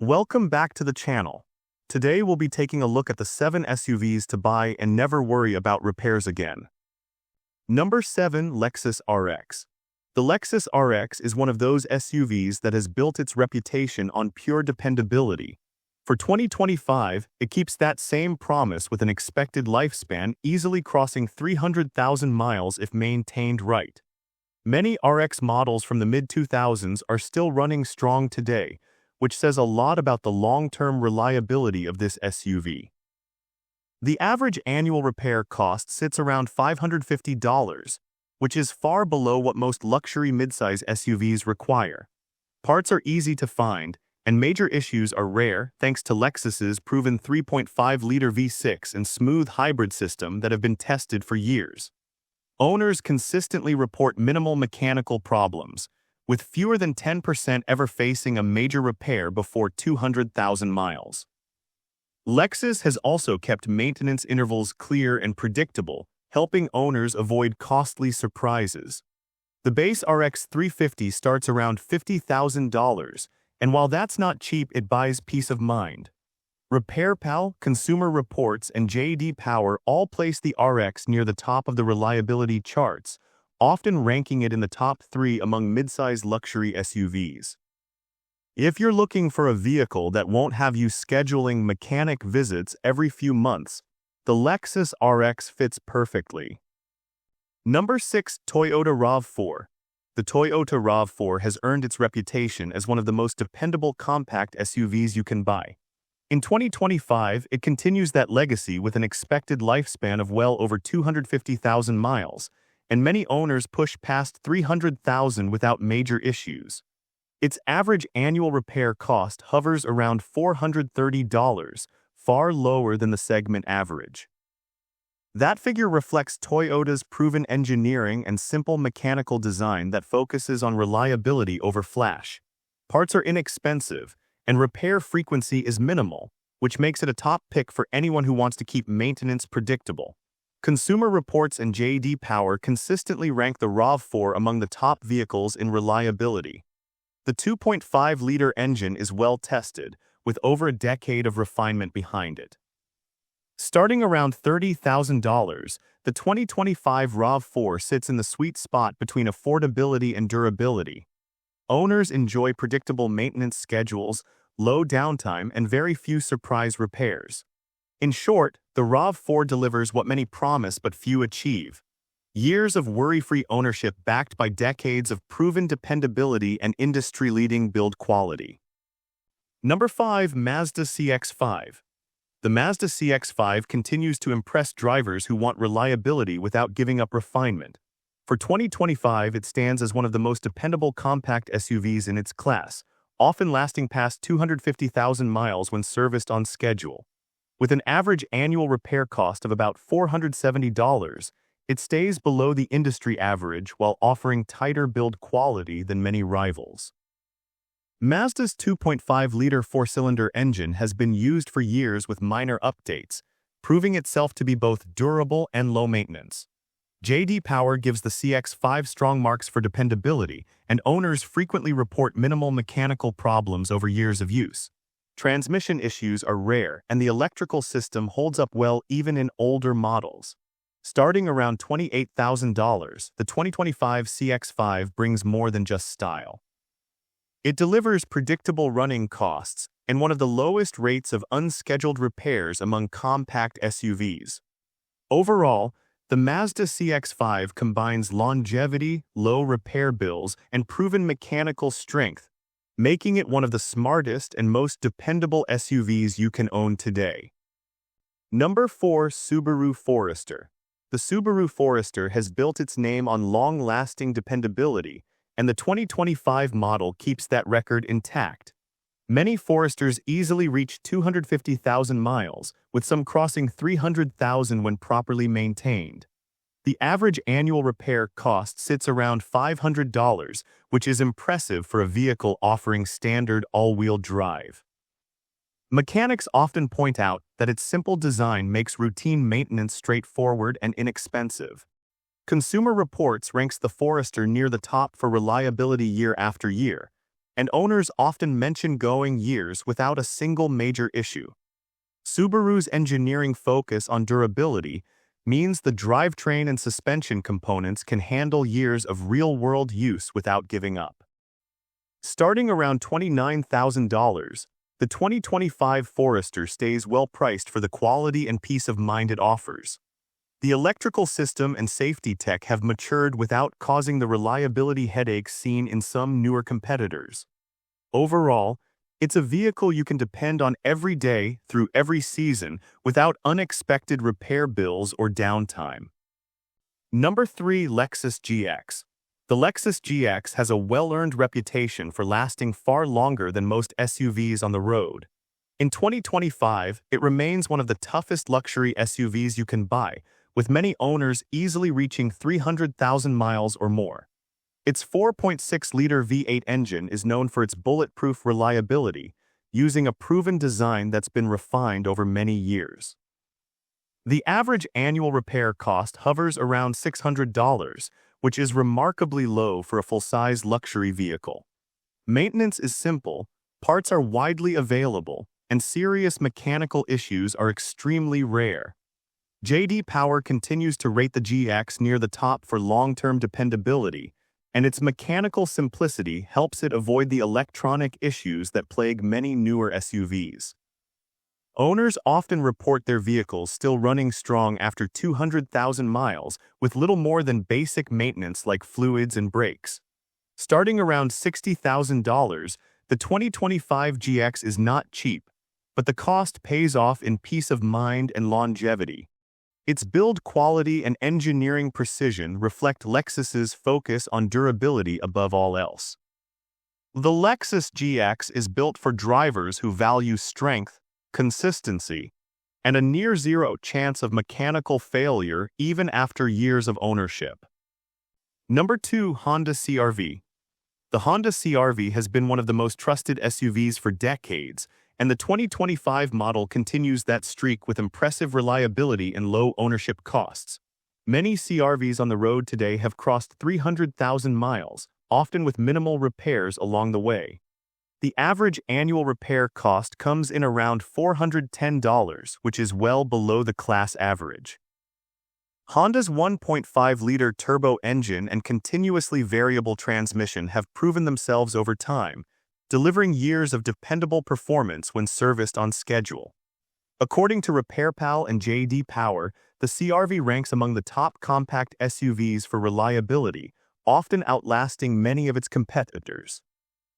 Welcome back to the channel. Today we'll be taking a look at the 7 SUVs to buy and never worry about repairs again. Number 7. Lexus RX. The Lexus RX is one of those SUVs that has built its reputation on pure dependability. For 2025, it keeps that same promise with an expected lifespan easily crossing 300,000 miles if maintained right. Many RX models from the mid-2000s are still running strong today, which says a lot about the long-term reliability of this SUV. The average annual repair cost sits around $550, which is far below what most luxury midsize SUVs require. Parts are easy to find, and major issues are rare thanks to Lexus's proven 3.5-liter V6 and smooth hybrid system that have been tested for years. Owners consistently report minimal mechanical problems, with fewer than 10% ever facing a major repair before 200,000 miles. Lexus has also kept maintenance intervals clear and predictable, helping owners avoid costly surprises. The base RX 350 starts around $50,000, and while that's not cheap, it buys peace of mind. RepairPal, Consumer Reports, and J.D. Power all place the RX near the top of the reliability charts, often ranking it in the top 3 among midsize luxury SUVs. If you're looking for a vehicle that won't have you scheduling mechanic visits every few months, the Lexus RX fits perfectly. Number 6. Toyota RAV4. The Toyota RAV4 has earned its reputation as one of the most dependable compact SUVs you can buy. In 2025, it continues that legacy with an expected lifespan of well over 250,000 miles, and many owners push past 300,000 without major issues. Its average annual repair cost hovers around $430, far lower than the segment average. That figure reflects Toyota's proven engineering and simple mechanical design that focuses on reliability over flash. Parts are inexpensive, and repair frequency is minimal, which makes it a top pick for anyone who wants to keep maintenance predictable. Consumer Reports and J.D. Power consistently rank the RAV4 among the top vehicles in reliability. The 2.5-liter engine is well tested, with over a decade of refinement behind it. Starting around $30,000, the 2025 RAV4 sits in the sweet spot between affordability and durability. Owners enjoy predictable maintenance schedules, low downtime, and very few surprise repairs. In short, the RAV4 delivers what many promise but few achieve. Years of worry-free ownership backed by decades of proven dependability and industry-leading build quality. Number 5. Mazda CX-5. The Mazda CX-5 continues to impress drivers who want reliability without giving up refinement. For 2025, it stands as one of the most dependable compact SUVs in its class, often lasting past 250,000 miles when serviced on schedule. With an average annual repair cost of about $470, it stays below the industry average while offering tighter build quality than many rivals. Mazda's 2.5-liter four-cylinder engine has been used for years with minor updates, proving itself to be both durable and low maintenance. J.D. Power gives the CX-5 strong marks for dependability, and owners frequently report minimal mechanical problems over years of use. Transmission issues are rare, and the electrical system holds up well even in older models. Starting around $28,000, the 2025 CX-5 brings more than just style. It delivers predictable running costs and one of the lowest rates of unscheduled repairs among compact SUVs. Overall, the Mazda CX-5 combines longevity, low repair bills, and proven mechanical strength, making it one of the smartest and most dependable SUVs you can own today. Number 4. Subaru Forester. The Subaru Forester has built its name on long-lasting dependability, and the 2025 model keeps that record intact. Many Foresters easily reach 250,000 miles, with some crossing 300,000 when properly maintained. The average annual repair cost sits around $500, which is impressive for a vehicle offering standard all-wheel drive. Mechanics often point out that its simple design makes routine maintenance straightforward and inexpensive. Consumer Reports ranks the Forester near the top for reliability year after year, and owners often mention going years without a single major issue. Subaru's engineering focus on durability means the drivetrain and suspension components can handle years of real-world use without giving up. Starting around $29,000, the 2025 Forester stays well priced for the quality and peace of mind it offers. The electrical system and safety tech have matured without causing the reliability headaches seen in some newer competitors. Overall, it's a vehicle you can depend on every day through every season without unexpected repair bills or downtime. Number 3. Lexus GX. The Lexus GX has a well-earned reputation for lasting far longer than most SUVs on the road. In 2025, it remains one of the toughest luxury SUVs you can buy, with many owners easily reaching 300,000 miles or more. Its 4.6-liter V8 engine is known for its bulletproof reliability, using a proven design that's been refined over many years. The average annual repair cost hovers around $600, which is remarkably low for a full-size luxury vehicle. Maintenance is simple, parts are widely available, and serious mechanical issues are extremely rare. J.D. Power continues to rate the GX near the top for long-term dependability, and its mechanical simplicity helps it avoid the electronic issues that plague many newer SUVs. Owners often report their vehicles still running strong after 200,000 miles with little more than basic maintenance like fluids and brakes. Starting around $60,000, the 2025 GX is not cheap, but the cost pays off in peace of mind and longevity. Its build quality and engineering precision reflect Lexus's focus on durability above all else. The Lexus GX is built for drivers who value strength, consistency, and a near-zero chance of mechanical failure even after years of ownership. Number 2. Honda CR-V. The Honda CR-V has been one of the most trusted SUVs for decades, and the 2025 model continues that streak with impressive reliability and low ownership costs. Many CR-Vs on the road today have crossed 300,000 miles, often with minimal repairs along the way. The average annual repair cost comes in around $410, which is well below the class average. Honda's 1.5-liter turbo engine and continuously variable transmission have proven themselves over time, delivering years of dependable performance when serviced on schedule. According to RepairPal and J.D. Power, the CR-V ranks among the top compact SUVs for reliability, often outlasting many of its competitors.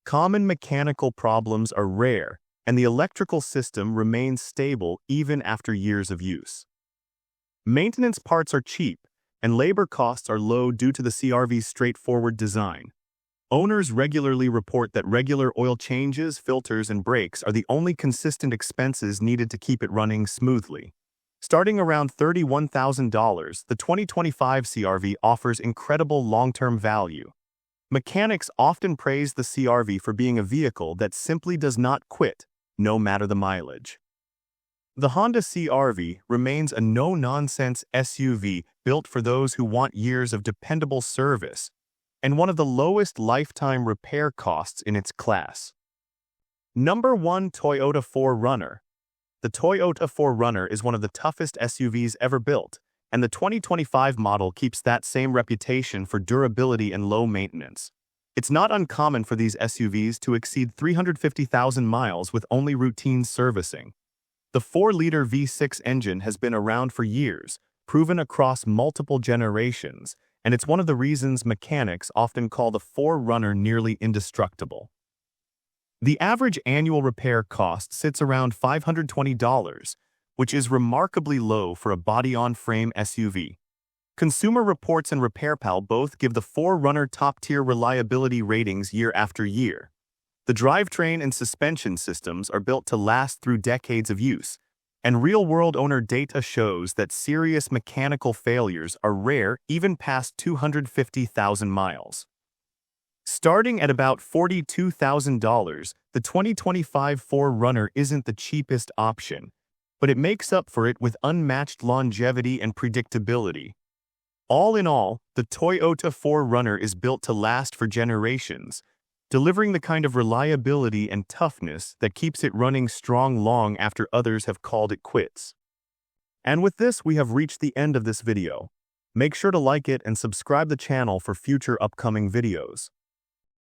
Common mechanical problems are rare, and the electrical system remains stable even after years of use. Maintenance parts are cheap, and labor costs are low due to the CR-V's straightforward design. Owners regularly report that regular oil changes, filters, and brakes are the only consistent expenses needed to keep it running smoothly. Starting around $31,000, the 2025 CR-V offers incredible long-term value. Mechanics often praise the CR-V for being a vehicle that simply does not quit, no matter the mileage. The Honda CR-V remains a no-nonsense SUV built for those who want years of dependable service, and one of the lowest lifetime repair costs in its class. Number 1. Toyota 4Runner. The Toyota 4Runner is one of the toughest SUVs ever built, and the 2025 model keeps that same reputation for durability and low maintenance. It's not uncommon for these SUVs to exceed 350,000 miles with only routine servicing. The 4-liter V6 engine has been around for years, proven across multiple generations, and it's one of the reasons mechanics often call the 4Runner nearly indestructible. The average annual repair cost sits around $520, which is remarkably low for a body-on-frame SUV. Consumer Reports and RepairPal both give the 4Runner top-tier reliability ratings year after year. The drivetrain and suspension systems are built to last through decades of use, and real-world owner data shows that serious mechanical failures are rare even past 250,000 miles. Starting at about $42,000, the 2025 4Runner isn't the cheapest option, but it makes up for it with unmatched longevity and predictability. All in all, the Toyota 4Runner is built to last for generations, delivering the kind of reliability and toughness that keeps it running strong long after others have called it quits. And with this, we have reached the end of this video. Make sure to like it and subscribe the channel for future upcoming videos.